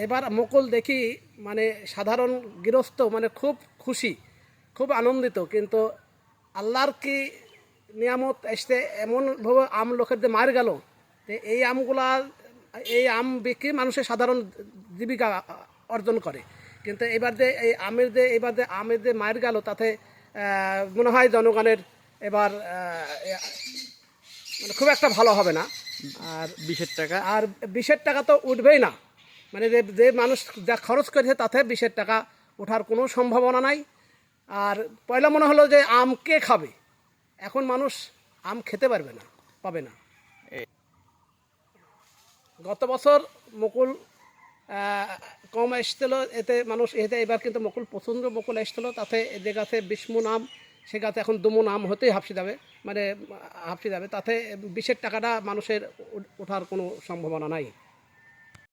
এবার মুকুল দেখি মানে সাধারণ গৃহস্থ মানে খুব খুশি, খুব আনন্দিত, কিন্তু আল্লাহর কি নিয়ামত আসতে এমনভাবে আম লোকের যে মার গেল, যে এই আমগুলা, এই আম বিক্রি মানুষের সাধারণ জীবিকা অর্জন করে। কিন্তু এবার যে এই আমের যে মার গেল, তাতে মনে হয় জনগণের এবার মানে খুব একটা ভালো হবে না। আর 20 টাকা আর 20 টাকা তো উঠবেই না, মানে যে যে মানুষ যা খরচ করেছে তাতে 20 টাকা ওঠার কোনো সম্ভাবনা নাই। আর পয়লা মনে হলো যে আম কে খাবে, এখন মানুষ আম খেতে পারবে না, পাবে না। গত বছর মুকুল কম এসেছিলো, এতে এবার কিন্তু মুকুল প্রচণ্ড মুকুল এসেছিলো, তাতে যে গাছে 20 মণ আম, সে গাছে এখন 2 মণ আম হতেই হাঁপসে যাবে, মানে হাঁপসে যাবে, তাতে 20-এর টাকাটা মানুষের ওঠার কোনো সম্ভাবনা নাই।